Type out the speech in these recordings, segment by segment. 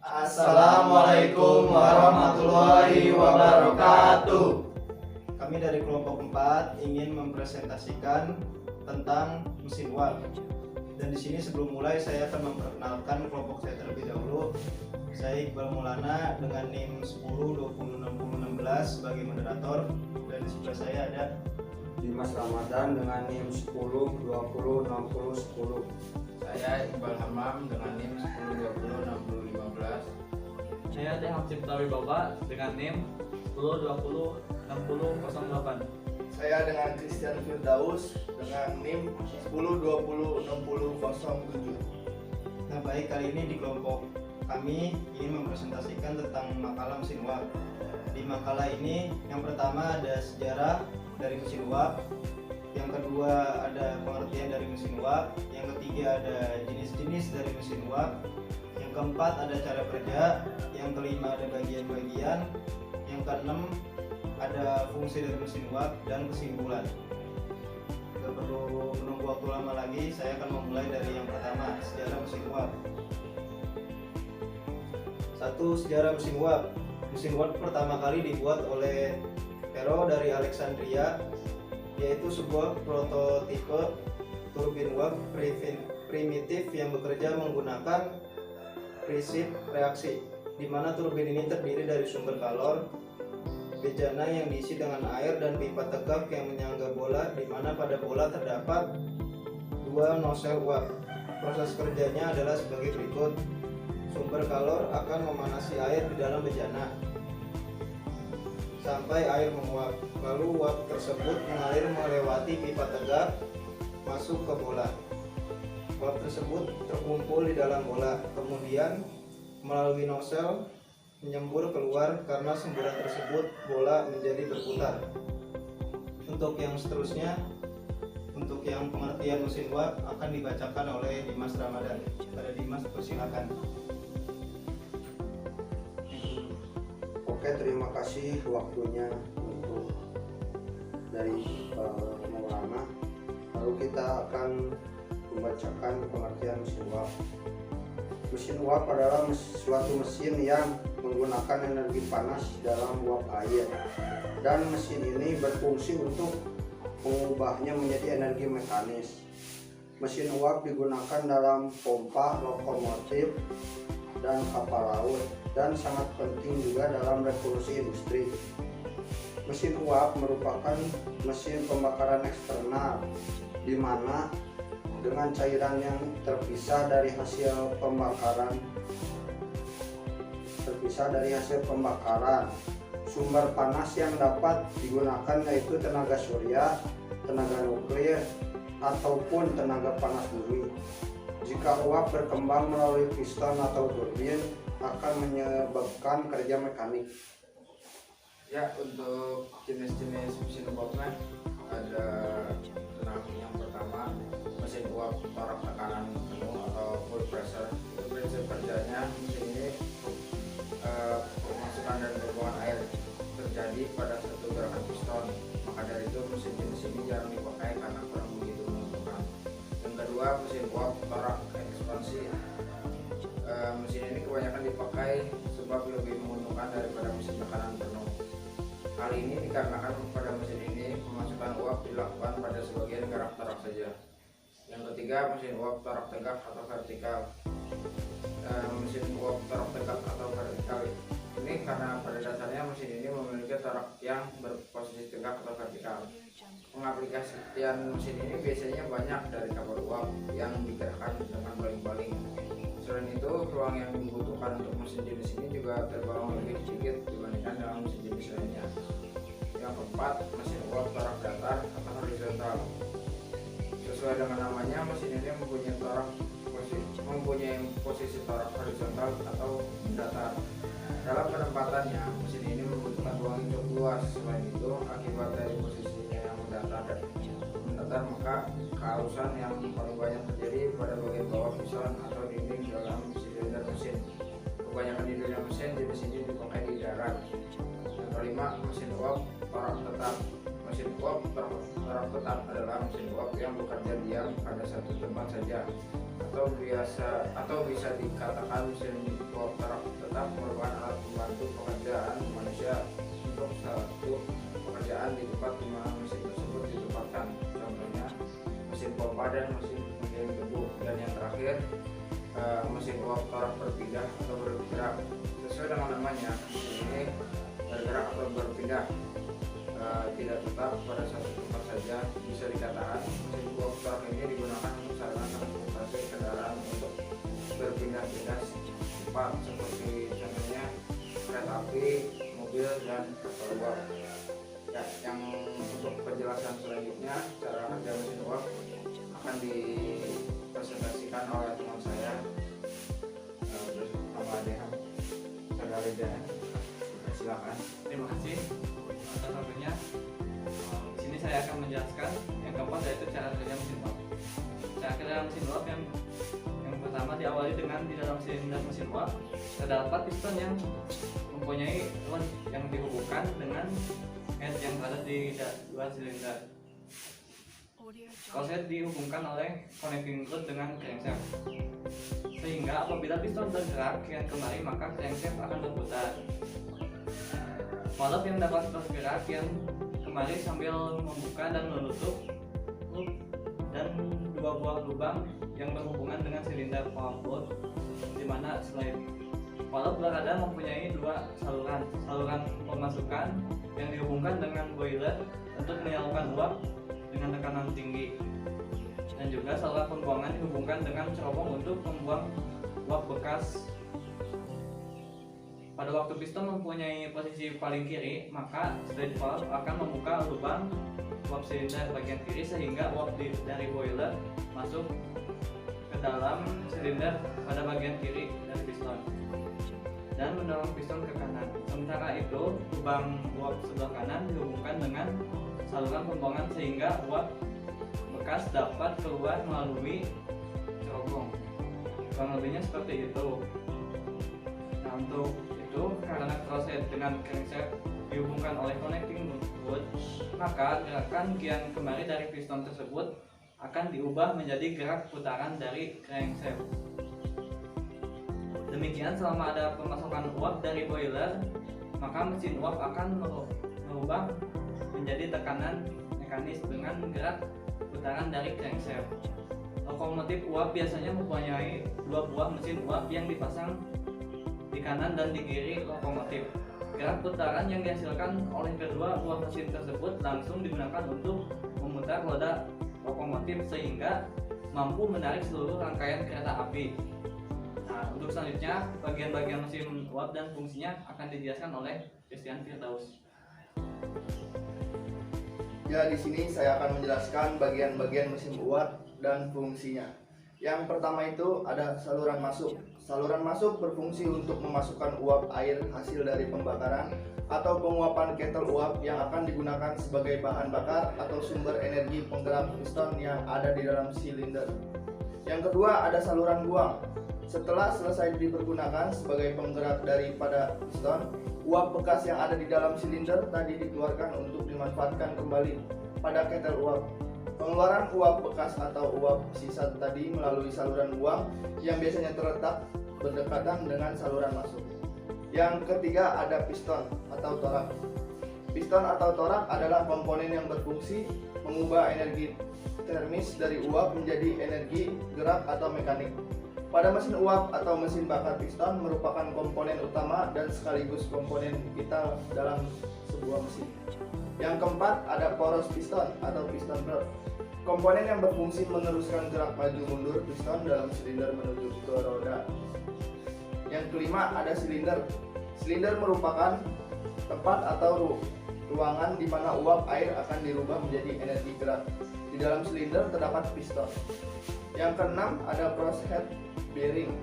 Assalamualaikum warahmatullahi wabarakatuh. Kami dari kelompok 4 ingin mempresentasikan tentang mesin uap. Dan di sini sebelum mulai saya akan memperkenalkan kelompok saya terlebih dahulu. Saya Iqbal Maulana dengan NIM 10206016 sebagai moderator, dan di sebelah saya ada Dimas Ramadan dengan NIM 10206010. Saya Iqbal Hamam dengan NIM 10206015. Saya Teh Cipta Wibawa dengan NIM 10206008. Saya dengan Christian Firdaus dengan NIM 10206007. Nah, baik, kali ini di kelompok kami ingin mempresentasikan tentang makalah mesin uap. Di makalah ini yang pertama ada sejarah dari mesin uap, yang kedua ada pengertian dari mesin uap, yang ketiga ada jenis-jenis dari mesin uap, yang keempat ada cara kerja, yang kelima ada bagian-bagian, yang keenam ada fungsi dari mesin uap, dan kesimpulan. Tidak perlu menunggu waktu lama lagi, saya akan memulai dari yang pertama, sejarah mesin uap. 1. Sejarah mesin uap. Mesin uap pertama kali dibuat oleh Pero dari Alexandria, yaitu sebuah prototipe turbin uap primitif yang bekerja menggunakan prinsip reaksi, di mana turbin ini terdiri dari sumber kalor, bejana yang diisi dengan air, dan pipa tegak yang menyangga bola, di mana pada bola terdapat dua nosel uap. Proses kerjanya adalah sebagai berikut. Sumber kalor akan memanasi air di dalam bejana sampai air menguap. Lalu uap tersebut mengalir melewati pipa tegak masuk ke bola. Uap tersebut terkumpul di dalam bola, kemudian melalui nosel menyembur keluar. Karena semburan tersebut bola menjadi berputar. Untuk yang seterusnya, untuk yang pengertian mesin uap akan dibacakan oleh Dimas Ramadan. Pada Dimas, persilakan. Oke, terima kasih waktunya untuk dari Maulana. Lalu kita akan membacakan pengertian mesin uap. Mesin uap adalah suatu mesin yang menggunakan energi panas dalam uap air, dan mesin ini berfungsi untuk mengubahnya menjadi energi mekanis. Mesin uap digunakan dalam pompa, lokomotif, dan kapal laut, dan sangat penting juga dalam revolusi industri. Mesin uap merupakan mesin pembakaran eksternal, di mana dengan cairan yang terpisah dari hasil pembakaran, sumber panas yang dapat digunakan yaitu tenaga surya, tenaga nuklir, ataupun tenaga panas bumi. Jika uap berkembang melalui piston atau turbin, akan menyebabkan kerja mekanik. Ya, untuk jenis-jenis mesin uapnya ada yang pertama mesin uap torak tekanan penuh atau full pressure. Itu prinsip kerjanya mesin ini pemasukan dan pembuangan air terjadi pada satu gerakan piston. Maka dari itu mesin jenis ini jarang dipakai karena kurang begitu menguntungkan. Yang kedua, mesin uap torak ekspansi. Mesin ini kebanyakan dipakai sebab lebih menguntungkan daripada mesin tekanan penuh. Hal ini dikarenakan pada mesin ini pemasukan uap dilakukan pada sebagian gerak torak saja. Yang ketiga, mesin uap torak tegak atau vertikal. Mesin uap torak tegak atau vertikal ini karena pada dasarnya mesin ini memiliki torak yang berposisi tegak atau vertikal. Pengaplikasian mesin ini biasanya banyak dari kapal uap yang digerakkan dengan baling-baling. Selain itu, ruang yang dibutuhkan untuk mesin jenis ini juga tergolong lebih sedikit dibandingkan dengan mesin jenis lainnya. Yang keempat, mesin uap torak datar atau horizontal. Sesuai dengan namanya, mesin ini mempunyai posisi torak horizontal atau datar. Dalam penempatannya, mesin ini membutuhkan ruang yang cukup luas. Selain itu, akibat dari posisinya yang mendatar, maka kehalusan yang paling banyak terjadi pada bagian bawah piston atau dinding dalam silinder mesin. Kebanyakan di dunia mesin jenis ini dipakai di darat. Yang kelima, mesin uap torak tetap. Mesin uap torak tetap adalah mesin uap yang bekerja diam pada satu tempat saja, atau bisa dikatakan mesin uap torak pompa dan mesin penggiling debu. Dan yang terakhir mesin uap torak berpindah atau bergerak. Sesuai dengan namanya, mesin ini bergerak atau berpindah, tidak tetap pada satu tempat saja. Bisa dikatakan mesin uap torak ini digunakan untuk sarana transportasi kendaraan untuk berpindah-pindah cepat seperti contohnya kereta api, mobil, dan kapal uap. Ya, yang untuk penjelasan selanjutnya cara kerja mesin uap akan dipresentasikan oleh teman saya bersama dengan Saudara Reza. Silakan. Terima kasih atas waktunya. Di sini saya akan menjelaskan yang keempat, yaitu cara kerja mesin uap. Cara kerja mesin uap yang pertama diawali dengan di dalam silinder mesin uap terdapat piston yang mempunyai rod yang dihubungkan dengan head yang ada di dua silinder. Kroset dihubungkan oleh connecting rod dengan crankshaft, sehingga apabila piston bergerak kian kemari maka crankshaft akan berputar. Valve yang dapat bergerak kian kemari sambil membuka dan menutup loop dan dua buah lubang yang berhubungan dengan silinder valve, di mana selain valve berada mempunyai dua saluran pemasukan yang dihubungkan dengan boiler untuk menyalurkan uap dengan tekanan tinggi, dan juga saluran pembuangan dihubungkan dengan cerobong untuk membuang uap bekas. Pada waktu piston mempunyai posisi paling kiri, maka slide valve akan membuka lubang uap silinder bagian kiri sehingga uap dari boiler masuk ke dalam silinder pada bagian kiri dari piston dan mendorong piston ke kanan. Sementara itu, lubang uap sebelah kanan dihubungkan dengan saluran pembuangan sehingga uap bekas dapat keluar melalui cerobong. Kurang lebihnya seperti itu. Nah, untuk itu, karena kroset dengan crankshaft dihubungkan oleh connecting rod, maka gerakan kian kemari dari piston tersebut akan diubah menjadi gerak putaran dari crankshaft. Demikian selama ada pemasukan uap dari boiler, maka mesin uap akan merubah menjadi tekanan mekanis dengan gerak putaran dari crankshaft. Lokomotif uap biasanya mempunyai dua buah mesin uap yang dipasang di kanan dan di kiri lokomotif. Gerak putaran yang dihasilkan oleh kedua buah mesin tersebut langsung digunakan untuk memutar roda lokomotif sehingga mampu menarik seluruh rangkaian kereta api. Nah, untuk selanjutnya bagian-bagian mesin uap dan fungsinya akan dijelaskan oleh Christian Firdaus. Ya, di sini saya akan menjelaskan bagian-bagian mesin uap dan fungsinya. Yang pertama itu ada saluran masuk. Saluran masuk berfungsi untuk memasukkan uap air hasil dari pembakaran atau penguapan kettle uap yang akan digunakan sebagai bahan bakar atau sumber energi penggerak piston yang ada di dalam silinder. Yang kedua ada saluran buang. Setelah selesai dipergunakan sebagai penggerak daripada piston, uap bekas yang ada di dalam silinder tadi dikeluarkan untuk dimanfaatkan kembali pada kettle uap. Pengeluaran uap bekas atau uap sisa tadi melalui saluran buang yang biasanya terletak berdekatan dengan saluran masuk. Yang ketiga ada piston atau torak. Piston atau torak adalah komponen yang berfungsi mengubah energi termis dari uap menjadi energi gerak atau mekanik. Pada mesin uap atau mesin bakar, piston merupakan komponen utama dan sekaligus komponen vital dalam sebuah mesin. Yang keempat ada poros piston atau piston rod. Komponen yang berfungsi meneruskan gerak maju mundur piston dalam silinder menuju ke roda. Yang kelima ada silinder. Silinder merupakan tempat atau ruangan di mana uap air akan dirubah menjadi energi gerak. Di dalam silinder terdapat piston. Yang keenam ada crosshead bearing.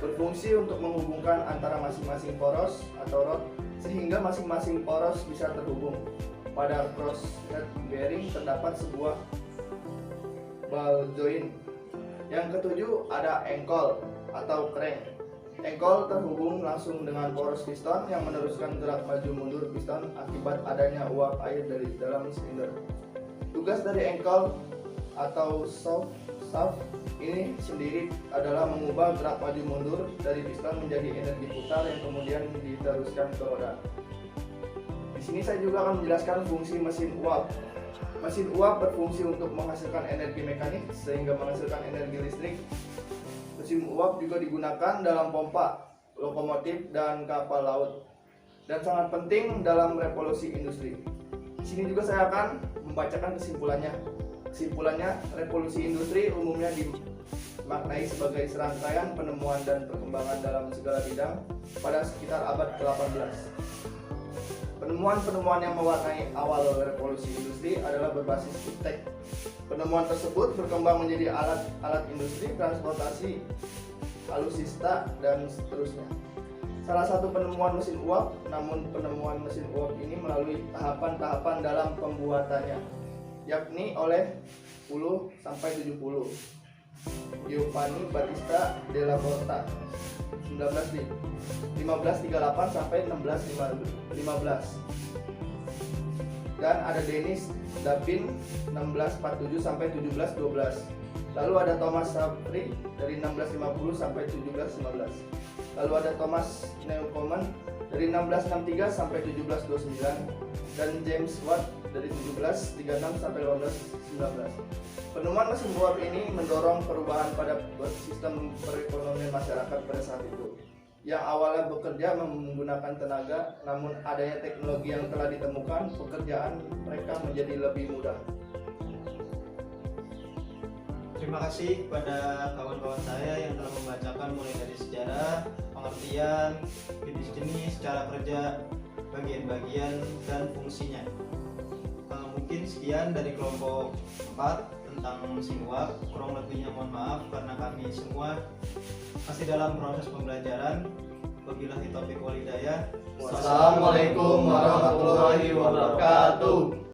Berfungsi untuk menghubungkan antara masing-masing poros atau rod sehingga masing-masing poros bisa terhubung. Pada crosshead bearing terdapat sebuah ball joint. Yang ketujuh ada engkol atau crank. Engkol terhubung langsung dengan poros piston yang meneruskan gerak maju mundur piston akibat adanya uap air dari dalam silinder. Tugas dari engkol atau shaft ini sendiri adalah mengubah gerak maju mundur dari piston menjadi energi putar yang kemudian diteruskan ke roda. Di sini saya juga akan menjelaskan fungsi mesin uap. Mesin uap berfungsi untuk menghasilkan energi mekanik sehingga menghasilkan energi listrik. Mesin uap juga digunakan dalam pompa, lokomotif, dan kapal laut, dan sangat penting dalam revolusi industri. Di sini juga saya akan membacakan kesimpulannya. Kesimpulannya, revolusi industri umumnya dimaknai sebagai serangkaian penemuan dan perkembangan dalam segala bidang pada sekitar abad ke-18. Penemuan-penemuan yang mewarnai awal revolusi industri adalah berbasis iptek. Penemuan tersebut berkembang menjadi alat-alat industri, transportasi, alutsista, dan seterusnya. Salah satu penemuan mesin uap, namun penemuan mesin uap ini melalui tahapan-tahapan dalam pembuatannya, yakni oleh 10 sampai 70. Giovanni Battista della Porta 1538 sampai 1615, dan ada Dennis Dapin 1647 sampai 1712. Lalu ada Thomas Savery dari 1650 sampai 1715. Lalu ada Thomas Newcomen dari 1663 sampai 1729, dan James Watt dari 1736 sampai 1819. Penemuan mesin uap ini mendorong perubahan pada sistem perekonomian masyarakat pada saat itu, yang awalnya bekerja menggunakan tenaga, namun adanya teknologi yang telah ditemukan, pekerjaan mereka menjadi lebih mudah. Terima kasih kepada kawan-kawan saya yang telah membacakan mulai dari sejarah, pengertian, jenis-jenis, cara kerja, bagian-bagian, dan fungsinya. Mungkin sekian dari kelompok 4 tentang mesin uap. Kurang lebihnya mohon maaf karena kami semua masih dalam proses pembelajaran. Wabillahi taufiq wal hidayah. Wassalamualaikum warahmatullahi wabarakatuh.